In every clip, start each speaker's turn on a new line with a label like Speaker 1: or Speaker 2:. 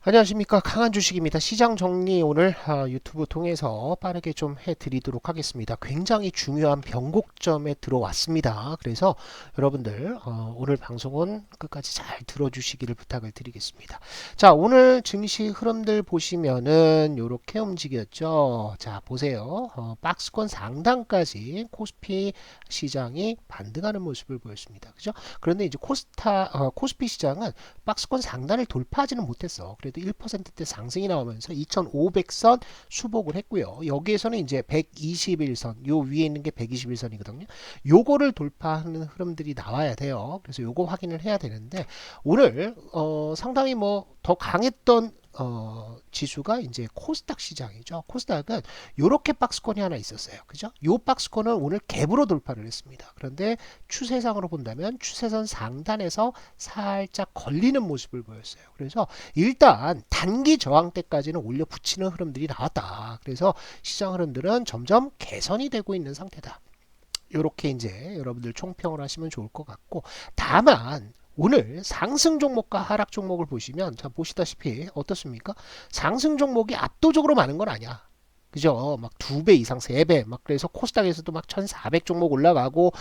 Speaker 1: 안녕하십니까, 강한 주식입니다. 시장 정리 오늘 유튜브 통해서 빠르게 좀 해드리도록 하겠습니다. 굉장히 중요한 변곡점에 들어왔습니다. 그래서 여러분들 오늘 방송은 끝까지 잘 들어주시기를 부탁을 드리겠습니다. 자, 오늘 증시 흐름들 보시면은 이렇게 움직였죠. 자, 보세요. 박스권 상단까지 코스피 시장이 반등하는 모습을 보였습니다. 그죠? 그런데 이제 코스피 시장은 박스권 상단을 돌파하지는 못했어. 그래도 1%대 상승이 나오면서 2500선 수복을 했고요. 여기에서는 이제 121선, 요 위에 있는 게 121선이거든요. 요거를 돌파하는 흐름들이 나와야 돼요. 그래서 요거 확인을 해야 되는데 오늘 상당히 뭐 더 강했던 지수가 이제 코스닥 시장이죠. 코스닥은 요렇게 박스권이 하나 있었어요. 그죠? 요 박스권은 오늘 갭으로 돌파를 했습니다. 그런데 추세상으로 본다면 추세선 상단에서 살짝 걸리는 모습을 보였어요. 그래서 일단 단기 저항대까지는 올려 붙이는 흐름들이 나왔다. 그래서 시장 흐름들은 점점 개선이 되고 있는 상태다. 이렇게 이제 여러분들 총평을 하시면 좋을 것 같고, 다만 오늘 상승 종목과 하락 종목을 보시면 자 보시다시피 어떻습니까? 상승 종목이 압도적으로 많은 건 아니야. 그죠? 막 2배 이상, 3배, 막 그래서 코스닥에서도 막 1400 종목 올라가고,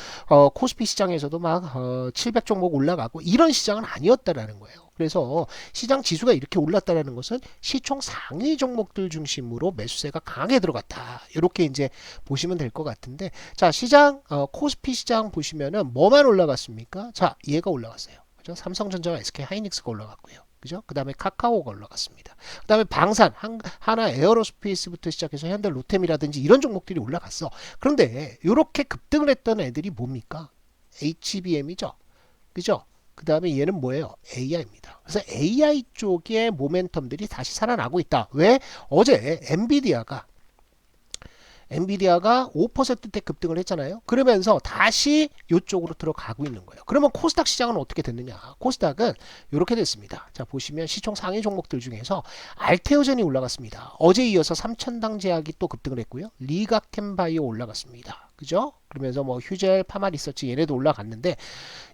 Speaker 1: 코스피 시장에서도 막 700 종목 올라가고, 이런 시장은 아니었다라는 거예요. 그래서 시장 지수가 이렇게 올랐다라는 것은 시총 상위 종목들 중심으로 매수세가 강하게 들어갔다. 이렇게 이제 보시면 될 것 같은데, 자, 시장, 코스피 시장 보시면은 뭐만 올라갔습니까? 자, 얘가 올라갔어요. 그죠? 삼성전자와 SK하이닉스가 올라갔고요. 그죠? 그 다음에 카카오가 올라갔습니다. 그 다음에 방산, 하나 에어로스페이스부터 시작해서 현대 로템이라든지 이런 종목들이 올라갔어. 그런데 이렇게 급등을 했던 애들이 뭡니까? HBM이죠. 그죠? 그 다음에 얘는 뭐예요? AI입니다. 그래서 AI 쪽의 모멘텀들이 다시 살아나고 있다. 왜? 어제 엔비디아가 5%대 급등을 했잖아요. 그러면서 다시 이쪽으로 들어가고 있는 거예요. 그러면 코스닥 시장은 어떻게 됐느냐? 코스닥은 이렇게 됐습니다. 자, 보시면 시총 상위 종목들 중에서 알테오젠이 올라갔습니다. 어제 이어서 3천당 제약이 또 급등을 했고요. 리가켄바이오 올라갔습니다. 그죠? 그러면서 뭐 휴젤, 파마리서치 얘네도 올라갔는데,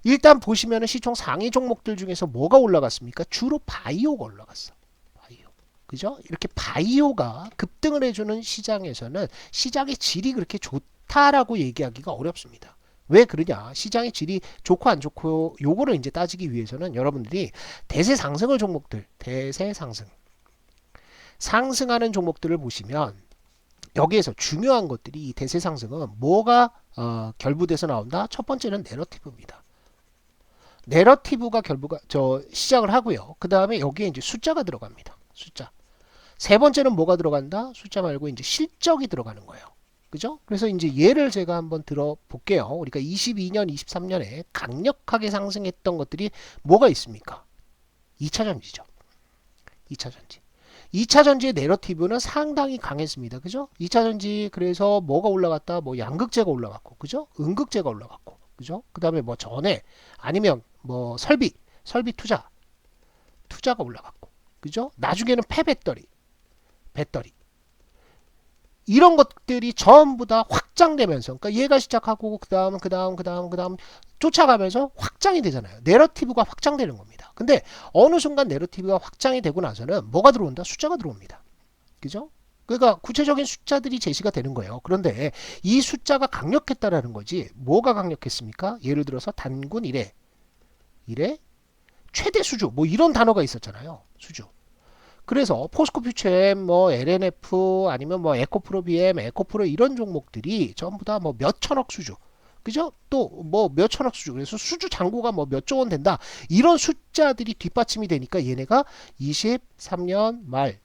Speaker 1: 일단 보시면은 시총 상위 종목들 중에서 뭐가 올라갔습니까? 주로 바이오가 올라갔어. 바이오. 그죠? 이렇게 바이오가 급등을 해주는 시장에서는 시장의 질이 그렇게 좋다라고 얘기하기가 어렵습니다. 왜 그러냐? 시장의 질이 좋고 안 좋고 요거를 이제 따지기 위해서는 여러분들이 대세 상승을 종목들, 대세 상승, 상승하는 종목들을 보시면 여기에서 중요한 것들이 이 대세 상승은 뭐가 결부돼서 나온다? 첫 번째는 내러티브입니다. 내러티브가 시작을 하고요. 그 다음에 여기에 이제 숫자가 들어갑니다. 숫자. 세 번째는 뭐가 들어간다? 숫자 말고 이제 실적이 들어가는 거예요. 그죠? 그래서 이제 예를 제가 한번 들어볼게요. 우리가 22년, 23년에 강력하게 상승했던 것들이 뭐가 있습니까? 2차 전지죠. 2차 전지. 2차 전지의 내러티브는 상당히 강했습니다. 그죠? 2차 전지 그래서 뭐가 올라갔다? 뭐 양극재가 올라갔고, 그죠? 음극재가 올라갔고, 그죠? 그 다음에 뭐 전해 아니면 뭐 설비 투자가 올라갔고, 그죠? 나중에는 배터리 이런 것들이 전부 다 확장되면서, 그러니까 얘가 시작하고 그다음 쫓아가면서 확장이 되잖아요. 내러티브가 확장되는 겁니다. 근데 어느 순간 내러티브가 확장이 되고 나서는 뭐가 들어온다? 숫자가 들어옵니다. 그죠? 그러니까 구체적인 숫자들이 제시가 되는 거예요. 그런데 이 숫자가 강력했다라는 거지. 뭐가 강력했습니까? 예를 들어서 단군 1회 최대 수주 뭐 이런 단어가 있었잖아요. 수주. 그래서 포스코 퓨처엠, 뭐 LNF 아니면 뭐 에코프로 BM, 에코프로 이런 종목들이 전부 다 뭐 몇천억 수주. 그죠? 또 뭐 몇천억 수주. 그래서 수주 잔고가 뭐 몇 조 원 된다. 이런 숫자들이 뒷받침이 되니까 얘네가 23년 말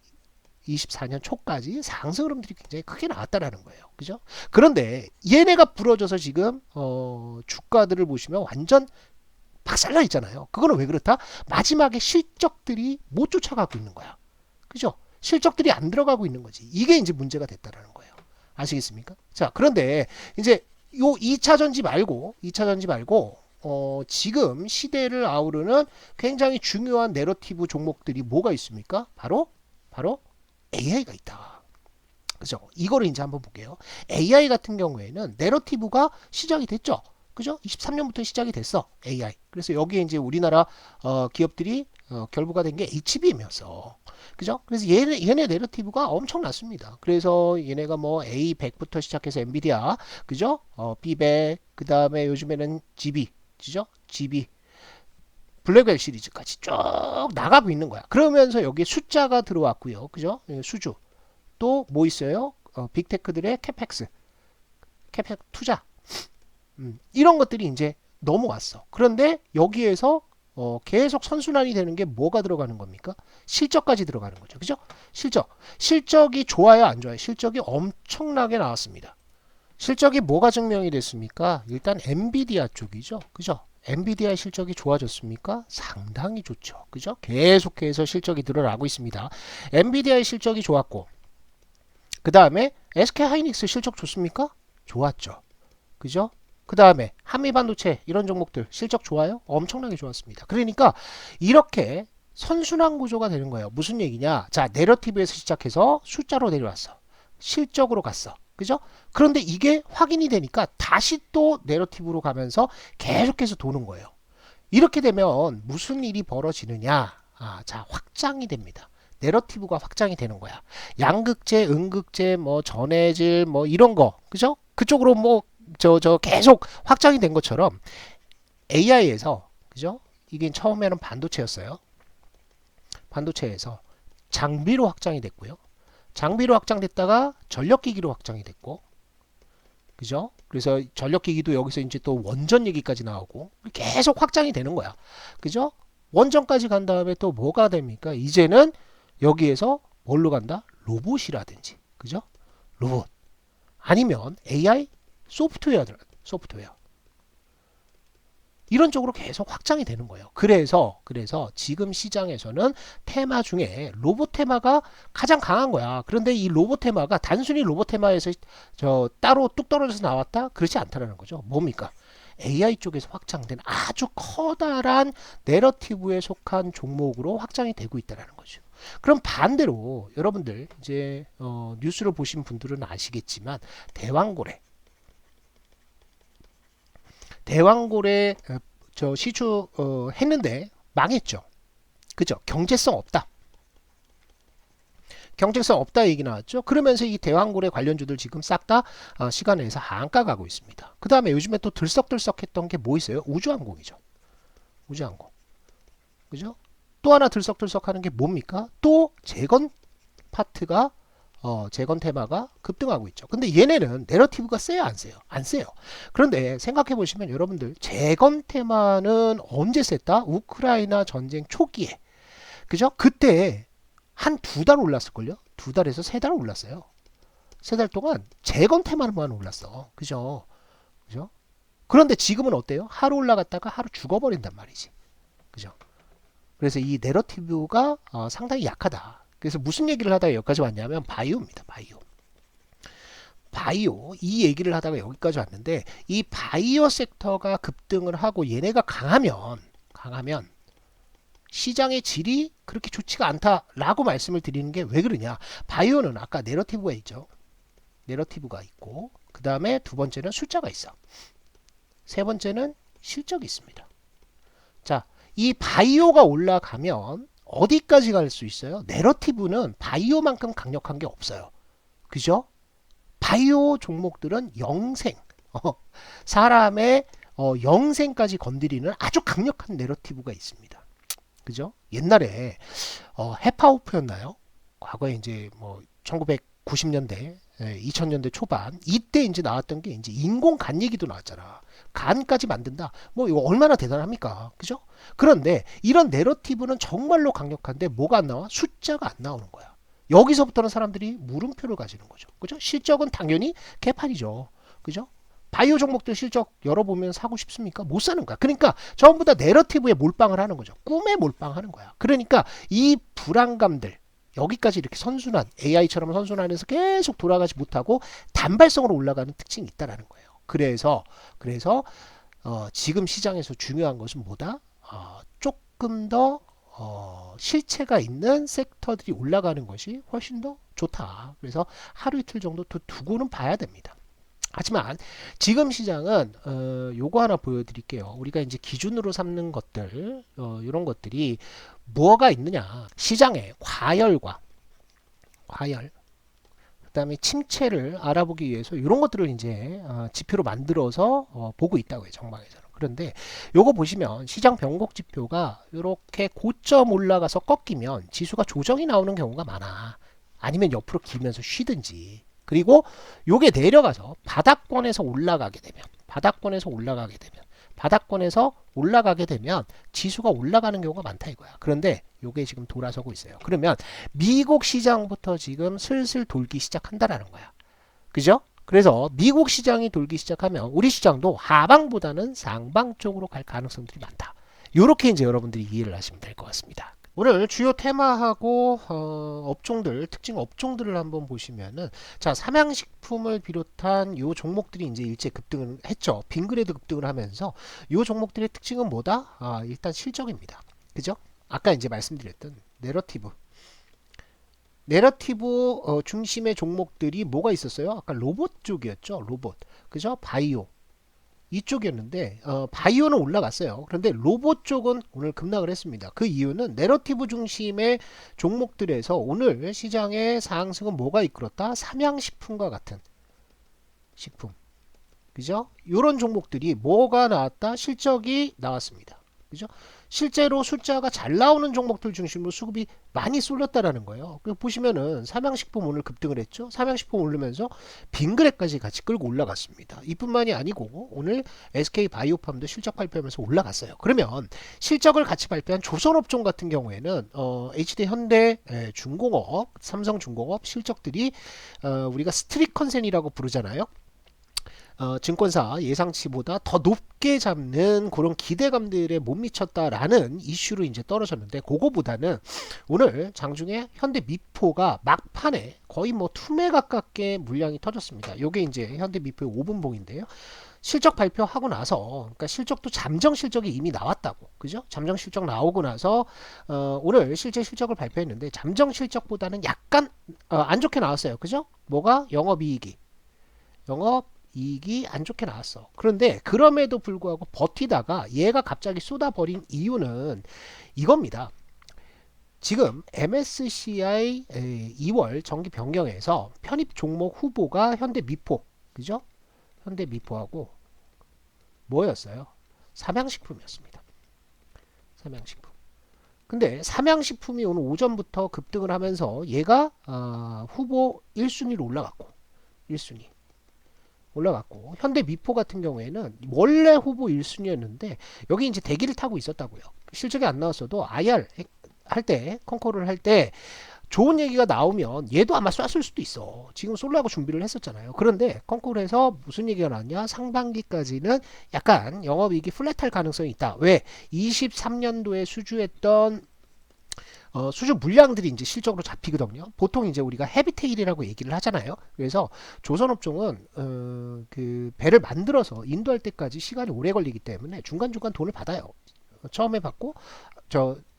Speaker 1: 24년 초까지 상승 흐름들이 굉장히 크게 나왔다라는 거예요. 그죠? 그런데 얘네가 부러져서 지금 주가들을 보시면 완전 박살나 있잖아요. 그거는 왜 그렇다? 마지막에 실적들이 못 쫓아가고 있는 거야. 그죠? 실적들이 안 들어가고 있는 거지. 이게 이제 문제가 됐다라는 거예요. 아시겠습니까? 자, 그런데 이제 요 2차 전지 말고 지금 시대를 아우르는 굉장히 중요한 내러티브 종목들이 뭐가 있습니까? 바로 AI가 있다. 그죠? 이거를 이제 한번 볼게요. AI 같은 경우에는 내러티브가 시작이 됐죠. 그죠? 23년부터 시작이 됐어. AI. 그래서 여기에 이제 우리나라 기업들이 결부가 된 게 HBM이었어. 그죠? 그래서 얘네 내러티브가 엄청났습니다. 그래서 얘네가 뭐 A100부터 시작해서 엔비디아, 그죠? B100, 그 다음에 요즘에는 GB, 그죠? GB, 블랙웰 시리즈까지 쭉 나가고 있는 거야. 그러면서 여기에 숫자가 들어왔고요. 그죠? 수주. 또 뭐 있어요? 빅테크들의 캐펙스 투자. 이런 것들이 이제 넘어왔어. 그런데 여기에서 계속 선순환이 되는 게 뭐가 들어가는 겁니까? 실적까지 들어가는 거죠. 그죠? 실적이 좋아요, 안 좋아요? 실적이 엄청나게 나왔습니다. 실적이 뭐가 증명이 됐습니까? 일단 엔비디아 쪽이죠. 그죠? 엔비디아의 실적이 좋아졌습니까? 상당히 좋죠. 그죠? 계속해서 실적이 늘어나고 있습니다. 엔비디아의 실적이 좋았고, 그 다음에 SK 하이닉스 실적 좋습니까? 좋았죠. 그죠? 그 다음에 한미반도체 이런 종목들 실적 좋아요? 엄청나게 좋았습니다. 그러니까 이렇게 선순환 구조가 되는 거예요. 무슨 얘기냐? 자, 내러티브에서 시작해서 숫자로 내려왔어. 실적으로 갔어. 그죠? 그런데 이게 확인이 되니까 다시 또 내러티브로 가면서 계속해서 도는 거예요. 이렇게 되면 무슨 일이 벌어지느냐? 자, 확장이 됩니다. 내러티브가 확장이 되는 거야. 양극재, 음극재, 뭐 전해질, 뭐 이런 거, 그죠? 그쪽으로 뭐 계속 확장이 된 것처럼 AI에서, 그죠? 이게 처음에는 반도체였어요. 반도체에서 장비로 확장이 됐고요. 장비로 확장됐다가 전력기기로 확장이 됐고, 그죠? 그래서 전력기기도 여기서 이제 또 원전 얘기까지 나오고 계속 확장이 되는 거야. 그죠? 원전까지 간 다음에 또 뭐가 됩니까? 이제는 여기에서 뭘로 간다? 로봇이라든지, 그죠? 로봇. 아니면 AI 소프트웨어. 이런 쪽으로 계속 확장이 되는 거예요. 그래서 지금 시장에서는 테마 중에 로봇 테마가 가장 강한 거야. 그런데 이 로봇 테마가 단순히 로봇 테마에서 따로 뚝 떨어져서 나왔다? 그렇지 않다라는 거죠. 뭡니까? AI 쪽에서 확장된 아주 커다란 내러티브에 속한 종목으로 확장이 되고 있다는 거죠. 그럼 반대로 여러분들 이제 뉴스를 보신 분들은 아시겠지만 대왕고래 시추 했는데 망했죠. 그죠? 경제성 없다 얘기 나왔죠. 그러면서 이 대왕고래 관련주들 지금 싹 다 시간에서 한가 가고 있습니다. 그 다음에 요즘에 또 들썩들썩했던 게 뭐 있어요? 우주항공이죠. 우주항공. 그죠? 또 하나 들썩들썩하는 게 뭡니까? 또 재건 파트가 재건 테마가 급등하고 있죠. 근데 얘네는 내러티브가 세요, 안 세요? 안 세요. 그런데 생각해 보시면 여러분들 재건 테마는 언제 셌다? 우크라이나 전쟁 초기에. 그죠? 그때 한 두 달 올랐을걸요? 두 달에서 세 달 올랐어요. 세 달 동안 재건 테마만 올랐어. 그죠? 그런데 지금은 어때요? 하루 올라갔다가 하루 죽어버린단 말이지. 그죠? 그래서 이 내러티브가 상당히 약하다. 그래서 무슨 얘기를 하다가 여기까지 왔냐면 바이오입니다. 바이오 이 얘기를 하다가 여기까지 왔는데 이 바이오 섹터가 급등을 하고 얘네가 강하면 시장의 질이 그렇게 좋지가 않다라고 말씀을 드리는 게 왜 그러냐. 바이오는 아까 내러티브가 있죠. 내러티브가 있고 그 다음에 두 번째는 숫자가 있어. 세 번째는 실적이 있습니다. 자, 이 바이오가 올라가면 어디까지 갈 수 있어요? 내러티브는 바이오만큼 강력한 게 없어요. 그죠? 바이오 종목들은 사람의 영생까지 건드리는 아주 강력한 내러티브가 있습니다. 그죠? 옛날에 해파호프였나요? 과거에 이제 뭐 1990년대, 2000년대 초반 이때 이제 나왔던 게 이제 인공 간 얘기도 나왔잖아. 간까지 만든다. 뭐 이거 얼마나 대단합니까? 그죠? 그런데 이런 내러티브는 정말로 강력한데 뭐가 안 나와? 숫자가 안 나오는 거야. 여기서부터는 사람들이 물음표를 가지는 거죠. 그죠? 실적은 당연히 개판이죠. 그죠? 바이오 종목들 실적 열어보면 사고 싶습니까? 못 사는 거야. 그러니까 전부 다 내러티브에 몰빵을 하는 거죠. 꿈에 몰빵하는 거야. 그러니까 이 불안감들 여기까지 이렇게 AI처럼 선순환해서 계속 돌아가지 못하고 단발성으로 올라가는 특징이 있다라는 거예요. 그래서 지금 시장에서 중요한 것은 뭐다? 조금 더 실체가 있는 섹터들이 올라가는 것이 훨씬 더 좋다. 그래서 하루 이틀 정도 더 두고는 봐야 됩니다. 하지만 지금 시장은 요거 하나 보여드릴게요. 우리가 이제 기준으로 삼는 것들 이런 것들이 뭐가 있느냐. 시장의 과열 그다음에 침체를 알아보기 위해서 이런 것들을 이제 지표로 만들어서 보고 있다고요. 전망에서는. 그런데 요거 보시면 시장 변곡 지표가 이렇게 고점 올라가서 꺾이면 지수가 조정이 나오는 경우가 많아. 아니면 옆으로 기면서 쉬든지. 그리고 요게 내려가서 바닥권에서 올라가게 되면 지수가 올라가는 경우가 많다 이거야. 그런데 요게 지금 돌아서고 있어요. 그러면 미국 시장부터 지금 슬슬 돌기 시작한다라는 거야. 그죠? 그래서 미국 시장이 돌기 시작하면 우리 시장도 하방보다는 상방 쪽으로 갈 가능성들이 많다. 요렇게 이제 여러분들이 이해를 하시면 될 것 같습니다. 오늘 주요 테마하고 업종들, 특징 업종들을 한번 보시면은 자, 삼양식품을 비롯한 요 종목들이 이제 일제 급등을 했죠. 빙그레드 급등을 하면서 요 종목들의 특징은 뭐다? 일단 실적입니다. 그죠? 아까 이제 말씀드렸던 내러티브 중심의 종목들이 뭐가 있었어요? 아까 로봇 쪽이었죠. 로봇. 그죠? 바이오. 이쪽이었는데 바이오는 올라갔어요. 그런데 로봇 쪽은 오늘 급락을 했습니다. 그 이유는 내러티브 중심의 종목들에서 오늘 시장의 상승은 뭐가 이끌었다? 삼양식품과 같은 식품. 그죠? 이런 종목들이 뭐가 나왔다? 실적이 나왔습니다. 그죠? 실제로 숫자가 잘 나오는 종목들 중심으로 수급이 많이 쏠렸다라는 거예요. 보시면은 삼양식품 오늘 급등을 했죠. 삼양식품 오르면서 빙그레까지 같이 끌고 올라갔습니다. 이뿐만이 아니고 오늘 SK바이오팜도 실적 발표하면서 올라갔어요. 그러면 실적을 같이 발표한 조선업종 같은 경우에는 HD 현대 중공업, 삼성중공업 실적들이 우리가 스트릿 컨센이라고 부르잖아요. 증권사 예상치보다 더 높게 잡는 그런 기대감들에 못 미쳤다라는 이슈로 이제 떨어졌는데 그거보다는 오늘 장중에 현대 미포가 막판에 거의 뭐 투매 가깝게 물량이 터졌습니다. 요게 이제 현대 미포의 5분봉인데요. 실적 발표하고 나서 그러니까 실적도 잠정 실적이 이미 나왔다고 그죠? 잠정 실적 나오고 나서 오늘 실제 실적을 발표했는데 잠정 실적보다는 약간 안 좋게 나왔어요. 그죠? 뭐가 영업이익이 안 좋게 나왔어. 그런데 그럼에도 불구하고 버티다가 얘가 갑자기 쏟아버린 이유는 이겁니다. 지금 MSCI 2월 정기 변경에서 편입 종목 후보가 현대미포, 그죠? 현대미포하고 뭐였어요? 삼양식품이었습니다. 삼양식품. 근데 삼양식품이 오늘 오전부터 급등을 하면서 얘가 후보 1순위로 올라갔고 현대미포 같은 경우에는 원래 후보 1순위였는데 여기 이제 대기를 타고 있었다고요. 실적이 안 나왔어도 IR 할 때 컨코를 할 때 좋은 얘기가 나오면 얘도 아마 쐈을 수도 있어. 지금 쏠라고 준비를 했었잖아요. 그런데 컨코르에서 무슨 얘기가 나왔냐? 상반기까지는 약간 영업이익이 플랫할 가능성이 있다. 왜? 23년도에 수주했던 수주 물량들이 이제 실적으로 잡히거든요. 보통 이제 우리가 헤비테일이라고 얘기를 하잖아요. 그래서 조선업종은 그 배를 만들어서 인도할 때까지 시간이 오래 걸리기 때문에 중간중간 돈을 받아요. 처음에 받고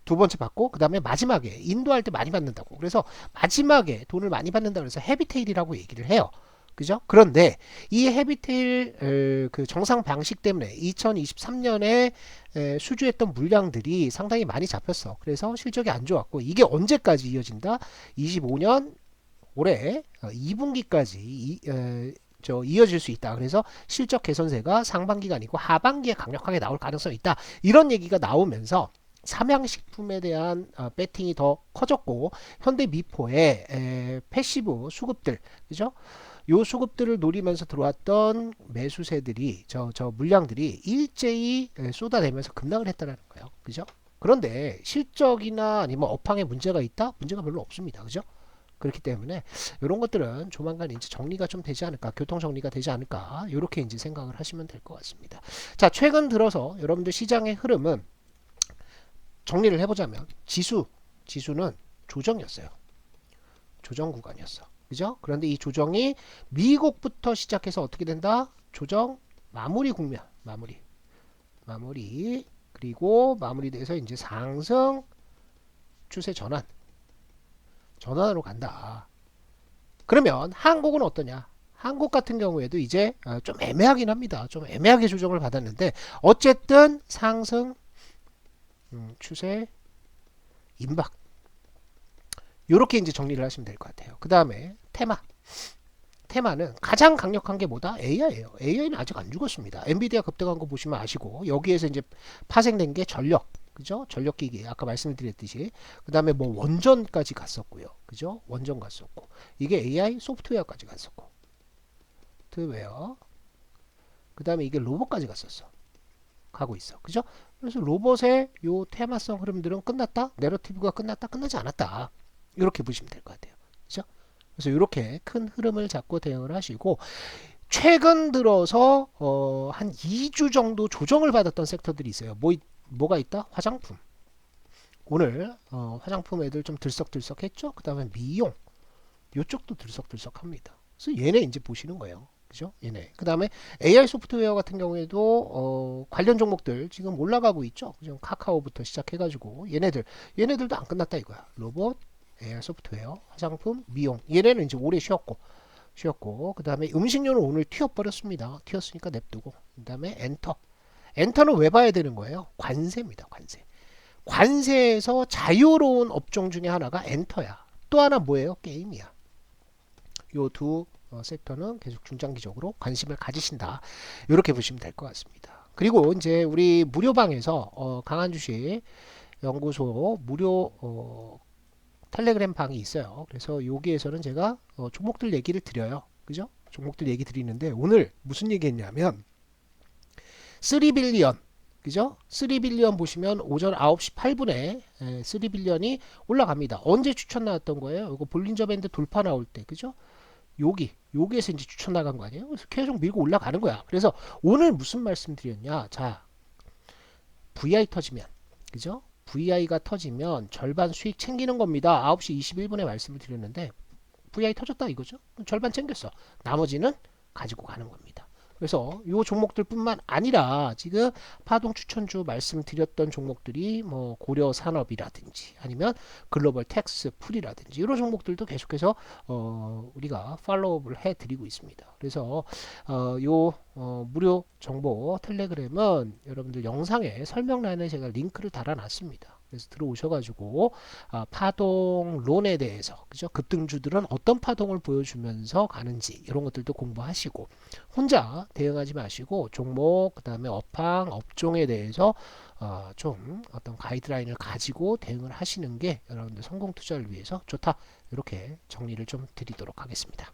Speaker 1: 두 번째 받고 그 다음에 마지막에 인도할 때 많이 받는다고. 그래서 마지막에 돈을 많이 받는다고 해서 헤비테일이라고 얘기를 해요. 그죠? 그런데 이 헤비테일 그 정상 방식 때문에 2023년에 수주했던 물량들이 상당히 많이 잡혔어. 그래서 실적이 안 좋았고 이게 언제까지 이어진다? 25년 올해 2분기까지 이어질 수 있다. 그래서 실적 개선세가 상반기가 아니고 하반기에 강력하게 나올 가능성이 있다. 이런 얘기가 나오면서 삼양식품에 대한 배팅이 더 커졌고 현대미포의 패시브 수급들, 그죠? 요 수급들을 노리면서 들어왔던 매수세들이 저 물량들이 일제히 쏟아내면서 급락을 했다는 거예요. 그죠? 그런데 실적이나 아니면 업황에 문제가 있다? 문제가 별로 없습니다. 그죠? 그렇기 때문에 이런 것들은 조만간 이제 정리가 좀 되지 않을까, 교통 정리가 되지 않을까, 이렇게 이제 생각을 하시면 될 것 같습니다. 자, 최근 들어서 여러분들 시장의 흐름은 정리를 해보자면 지수는 조정이었어요. 조정 구간이었어. 그죠? 그런데 이 조정이 미국부터 시작해서 어떻게 된다? 조정 마무리 국면, 마무리 그리고 마무리돼서 이제 상승 추세 전환으로 간다. 그러면 한국은 어떠냐? 한국 같은 경우에도 이제 좀 애매하긴 합니다. 좀 애매하게 조정을 받았는데 어쨌든 상승 추세 임박 요렇게 이제 정리를 하시면 될 것 같아요. 그 다음에 테마는 가장 강력한 게 뭐다? AI예요. AI는 아직 안 죽었습니다. 엔비디아 급등한 거 보시면 아시고 여기에서 이제 파생된 게 전력, 그죠? 전력기기 아까 말씀드렸듯이 그 다음에 뭐 원전까지 갔었고요, 그죠? 원전 갔었고 이게 AI 소프트웨어까지 갔었고 소프트웨어 그 다음에 이게 로봇까지 갔었어. 가고 있어, 그죠? 그래서 로봇의 요 테마성 흐름들은 끝났다, 내러티브가 끝났다, 끝나지 않았다 이렇게 보시면 될 것 같아요, 그죠? 그래서 이렇게 큰 흐름을 잡고 대응을 하시고 최근 들어서 한 2주 정도 조정을 받았던 섹터들이 있어요. 뭐가 있다? 화장품. 오늘 화장품 애들 좀 들썩들썩했죠. 그 다음에 미용 요쪽도 들썩들썩합니다. 그래서 얘네 이제 보시는 거예요. 그죠? 얘네. 그 다음에 AI 소프트웨어 같은 경우에도 관련 종목들 지금 올라가고 있죠. 지금 카카오부터 시작해가지고 얘네들도 안 끝났다 이거야. 로봇, AI 소프트웨어, 화장품, 미용. 얘네는 이제 오래 쉬었고 그 다음에 음식료는 오늘 튀어버렸습니다. 튀었으니까 냅두고 그 다음에 엔터는 왜 봐야 되는 거예요? 관세입니다. 관세에서 자유로운 업종 중에 하나가 엔터야. 또 하나 뭐예요? 게임이야. 요 두 섹터는 계속 중장기적으로 관심을 가지신다. 이렇게 보시면 될 것 같습니다. 그리고 이제 우리 무료방에서 강한 주식 연구소 무료 텔레그램 방이 있어요. 그래서 여기에서는 제가 종목들 얘기를 드려요. 그죠? 종목들 얘기 드리는데 오늘 무슨 얘기 했냐면 3빌리언 그죠? 3빌리언 보시면 오전 9시 8분에 3빌리언이 올라갑니다. 언제 추천 나왔던 거예요? 이거 볼린저 밴드 돌파 나올 때 그죠? 여기에서 이제 추천 나간 거 아니에요? 그래서 계속 밀고 올라가는 거야. 그래서 오늘 무슨 말씀 드렸냐? 자, VI 터지면 그죠? VI가 터지면 절반 수익 챙기는 겁니다. 9시 21분에 말씀을 드렸는데 VI 터졌다 이거죠? 절반 챙겼어. 나머지는 가지고 가는 겁니다. 그래서 이 종목들뿐만 아니라 지금 파동 추천주 말씀드렸던 종목들이 뭐 고려산업이라든지 아니면 글로벌 텍스 풀이라든지 이런 종목들도 계속해서 우리가 팔로우업을 해드리고 있습니다. 그래서 무료 정보 텔레그램은 여러분들 영상에 설명란에 제가 링크를 달아놨습니다. 그래서 들어오셔가지고 파동론에 대해서 그죠? 급등주들은 어떤 파동을 보여주면서 가는지 이런 것들도 공부하시고 혼자 대응하지 마시고 종목 그 다음에 업황 업종에 대해서 좀 어떤 가이드라인을 가지고 대응을 하시는 게 여러분들 성공 투자를 위해서 좋다 이렇게 정리를 좀 드리도록 하겠습니다.